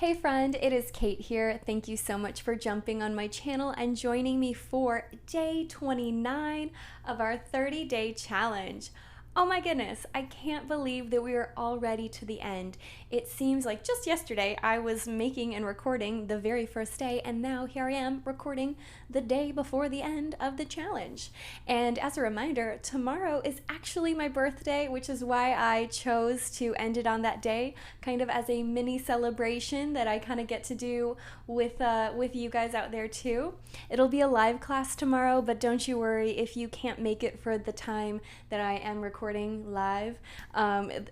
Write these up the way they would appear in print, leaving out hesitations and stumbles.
Hey friend, it is Kate here. Thank you so much for jumping on my channel and joining me for day 29 of our 30-day challenge. Oh my goodness, I can't believe that we are already to the end. It seems like just yesterday I was making and recording the very first day, and now here I am recording the day before the end of the challenge. And as a reminder, tomorrow is actually my birthday, which is why I chose to end it on that day, kind of as a mini celebration that I kind of get to do with you guys out there too. It'll be a live class tomorrow, but don't you worry if you can't make it for the time that I am recording live.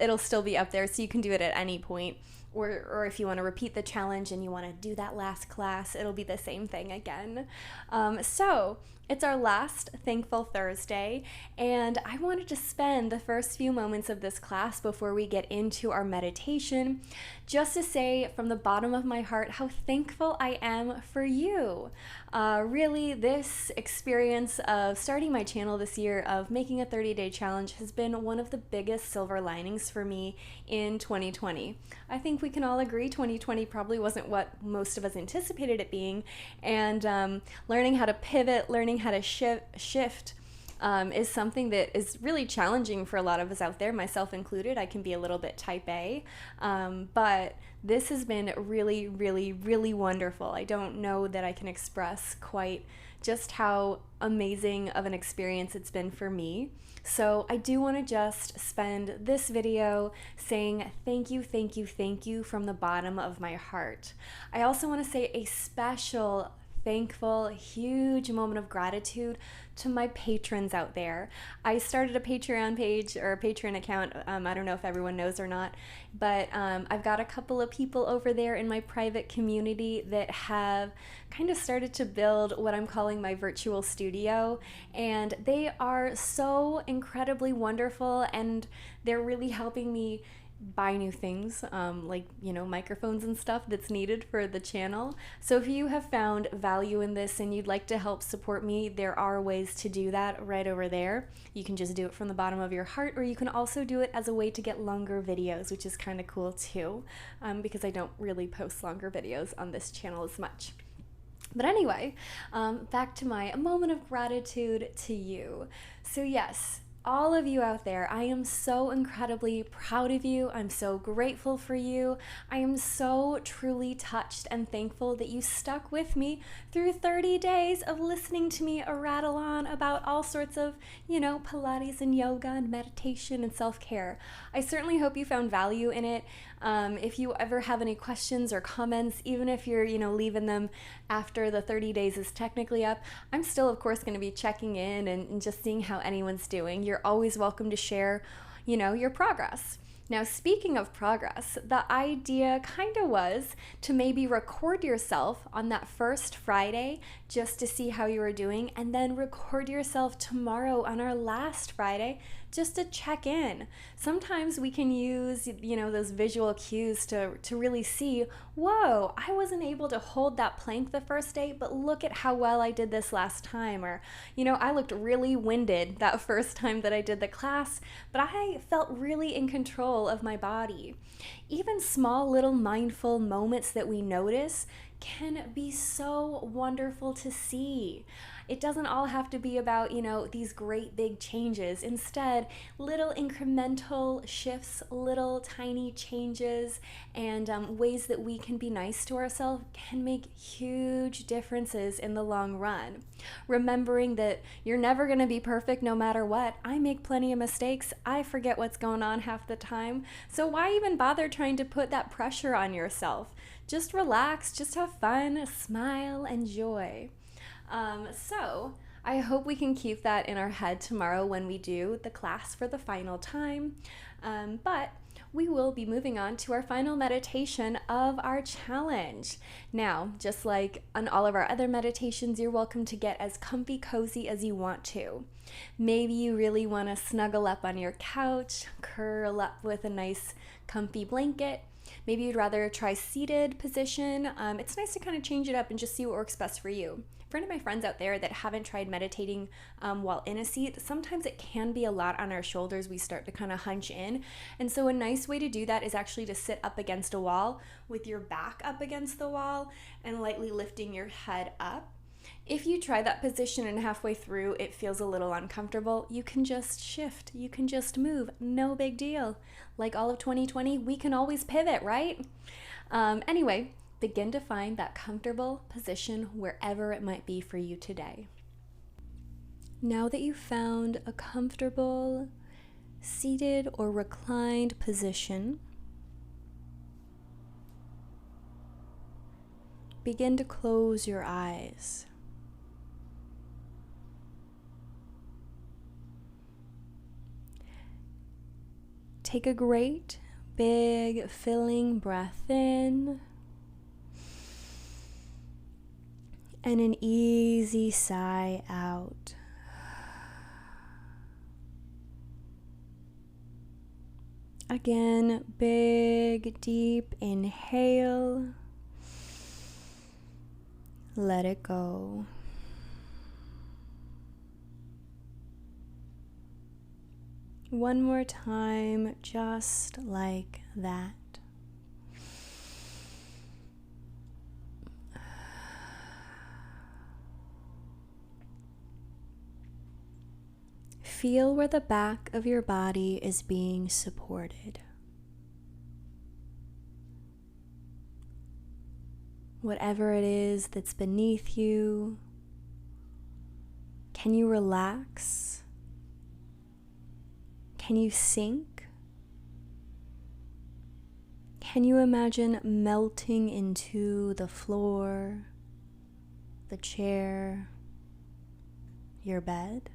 It'll still be up there, so you can do it at any point. Or if you want to repeat the challenge and you want to do that last class, it'll be the same thing again. So it's our last Thankful Thursday, and I wanted to spend the first few moments of this class before we get into our meditation just to say from the bottom of my heart how thankful I am for you. Really, this experience of starting my channel this year, of making a 30-day challenge, has been one of the biggest silver linings for me in 2020. I think we can all agree 2020 probably wasn't what most of us anticipated it being, and learning how to pivot, learning how to shift is something that is really challenging for a lot of us out there, myself included. I can be a little bit type A, but this has been really, really, really wonderful. I don't know that I can express quite just how amazing of an experience it's been for me. So I do want to just spend this video saying thank you, thank you, thank you from the bottom of my heart. I also want to say a special thankful, huge moment of gratitude to my patrons out there. I started a Patreon page, or a Patreon account. I don't know if everyone knows or not, but I've got a couple of people over there in my private community that have kind of started to build what I'm calling my virtual studio, and they are so incredibly wonderful, and they're really helping me buy new things, like, microphones and stuff that's needed for the channel. So if you have found value in this and you'd like to help support me, there are ways to do that right over there. You can just do it from the bottom of your heart, or you can also do it as a way to get longer videos, which is kind of cool too, because I don't really post longer videos on this channel as much. But anyway, back to my moment of gratitude to you. So yes, all of you out there, I am so incredibly proud of you. I'm so grateful for you. I am so truly touched and thankful that you stuck with me through 30 days of listening to me rattle on about all sorts of, Pilates and yoga and meditation and self-care. I certainly hope you found value in it. If you ever have any questions or comments, even if you're, leaving them after the 30 days is technically up, I'm still, of course, going to be checking in and just seeing how anyone's doing. You're always welcome to share, your progress. Now, speaking of progress, the idea kind of was to maybe record yourself on that first Friday just to see how you were doing, and then record yourself tomorrow on our last Friday just to check in. Sometimes we can use, those visual cues to really see, whoa, I wasn't able to hold that plank the first day, but look at how well I did this last time. Or, I looked really winded that first time that I did the class, but I felt really in control of my body. Even small little mindful moments that we notice can be so wonderful to see. It doesn't all have to be about, these great big changes. Instead, little incremental shifts, little tiny changes, and ways that we can be nice to ourselves can make huge differences in the long run. Remembering that you're never going to be perfect no matter what. I make plenty of mistakes. I forget what's going on half the time. So why even bother trying to put that pressure on yourself? Just relax, just have fun, smile, enjoy. So I hope we can keep that in our head tomorrow when we do the class for the final time. But we will be moving on to our final meditation of our challenge. Now, just like on all of our other meditations, you're welcome to get as comfy cozy as you want to. Maybe you really want to snuggle up on your couch, curl up with a nice comfy blanket. Maybe you'd rather try seated position. It's nice to kind of change it up and just see what works best for you. For any of my friends out there that haven't tried meditating while in a seat, sometimes it can be a lot on our shoulders. We start to kind of hunch in. And so a nice way to do that is actually to sit up against a wall with your back up against the wall and lightly lifting your head up. If you try that position and halfway through it feels a little uncomfortable, you can just shift. You can just move. No big deal. Like all of 2020, we can always pivot, right? Anyway, begin to find that comfortable position wherever it might be for you today. Now that you've found a comfortable, seated or reclined position, begin to close your eyes. Take a great, big, filling breath in and an easy sigh out. Again, big, deep inhale. Let it go. One more time, just like that. Feel where the back of your body is being supported. Whatever it is that's beneath you, can you relax? Can you sink? Can you imagine melting into the floor, the chair, your bed?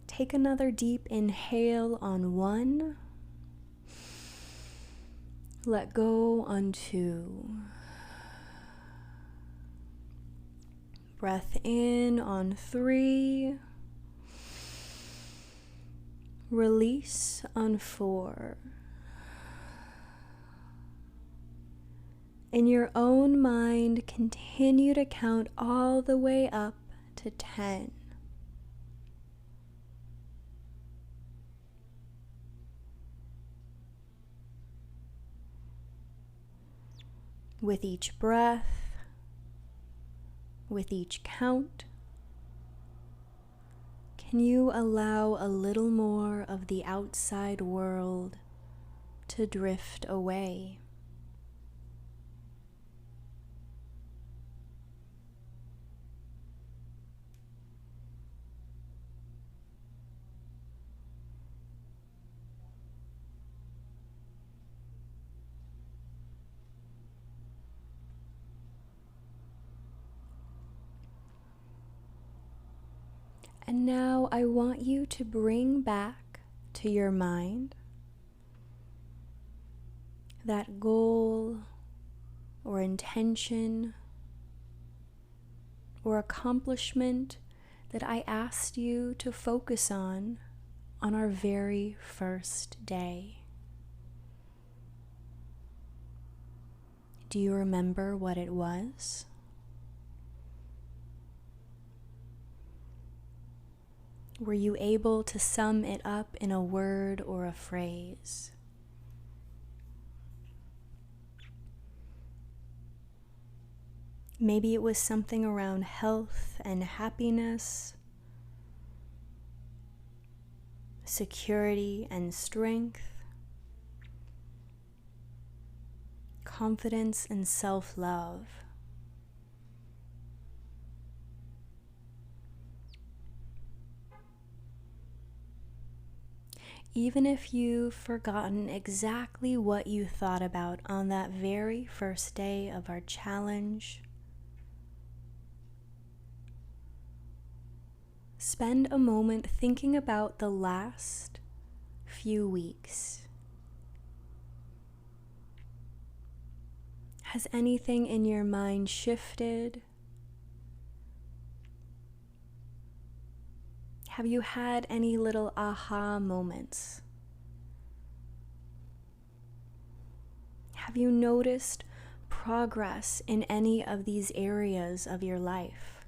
Take another deep inhale on 1. Let go on 2. Breath in on 3. Release on 4. In your own mind, continue to count all the way up to 10. With each breath, with each count, can you allow a little more of the outside world to drift away? And now I want you to bring back to your mind that goal or intention or accomplishment that I asked you to focus on our very first day. Do you remember what it was? Were you able to sum it up in a word or a phrase? Maybe it was something around health and happiness, security and strength, confidence and self-love. Even if you've forgotten exactly what you thought about on that very first day of our challenge, spend a moment thinking about the last few weeks. Has anything in your mind shifted? Have you had any little aha moments? Have you noticed progress in any of these areas of your life?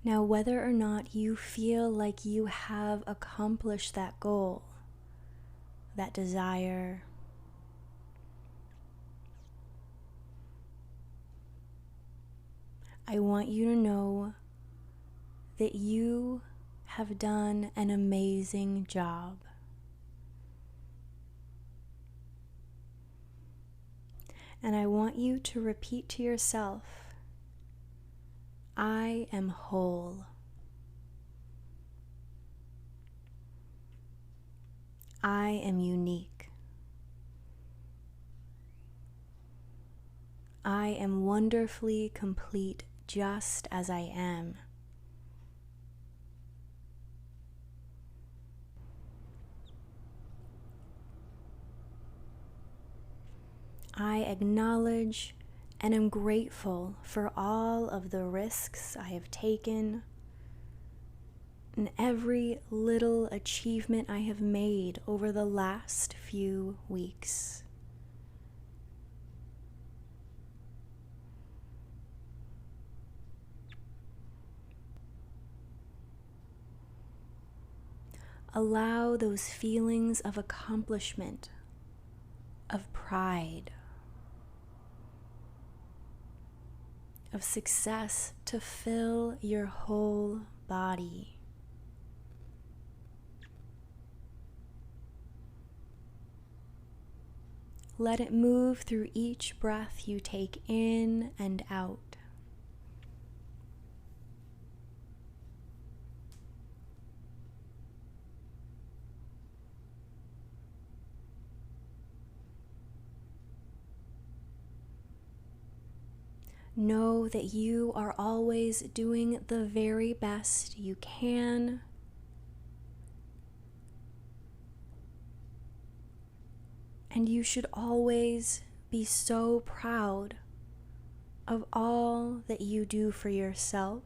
Now, whether or not you feel like you have accomplished that goal, that desire, I want you to know that you have done an amazing job. And I want you to repeat to yourself, I am whole. I am unique. I am wonderfully complete just as I am. I acknowledge and am grateful for all of the risks I have taken and every little achievement I have made over the last few weeks. Allow those feelings of accomplishment, of pride, of success to fill your whole body. Let it move through each breath you take in and out. Know that you are always doing the very best you can. And you should always be so proud of all that you do for yourself,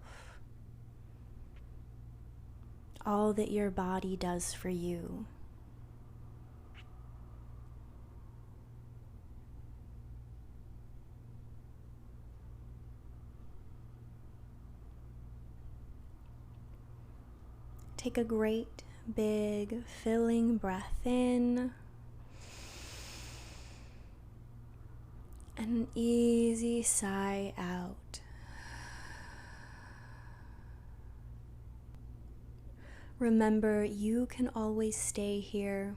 all that your body does for you. Take a great, big, filling breath in and an easy sigh out. Remember, you can always stay here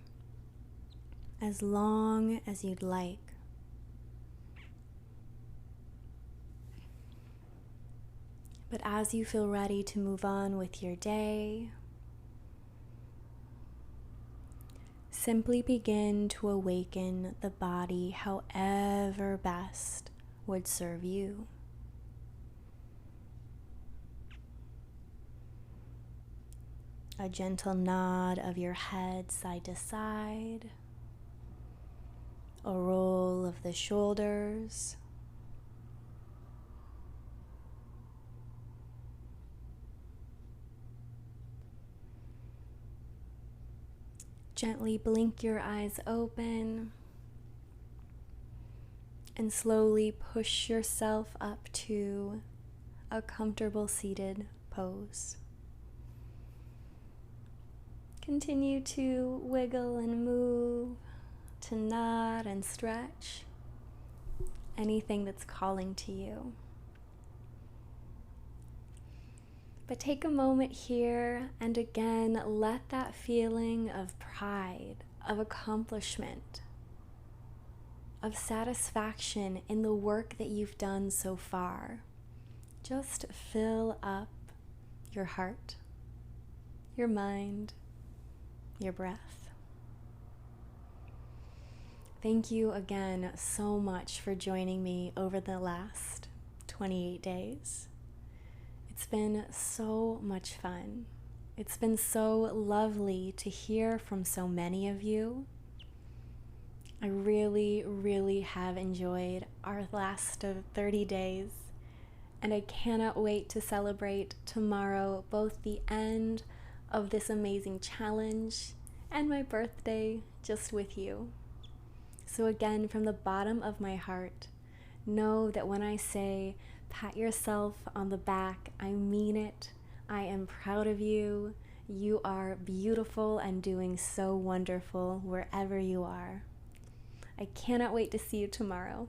as long as you'd like. But as you feel ready to move on with your day, simply begin to awaken the body however best would serve you. A gentle nod of your head side to side, a roll of the shoulders, gently blink your eyes open and slowly push yourself up to a comfortable seated pose. Continue to wiggle and move, to nod and stretch, anything that's calling to you. But take a moment here and again let that feeling of pride, of accomplishment, of satisfaction in the work that you've done so far just fill up your heart, your mind, your breath. Thank you again so much for joining me over the last 28 days. It's been so much fun. It's been so lovely to hear from so many of you I really, really have enjoyed our last 30 days, and I cannot wait to celebrate tomorrow both the end of this amazing challenge and my birthday just with you. So, again, from the bottom of my heart, know that when I say pat yourself on the back, I mean it. I am proud of you. You are beautiful and doing so wonderful wherever you are. I cannot wait to see you tomorrow.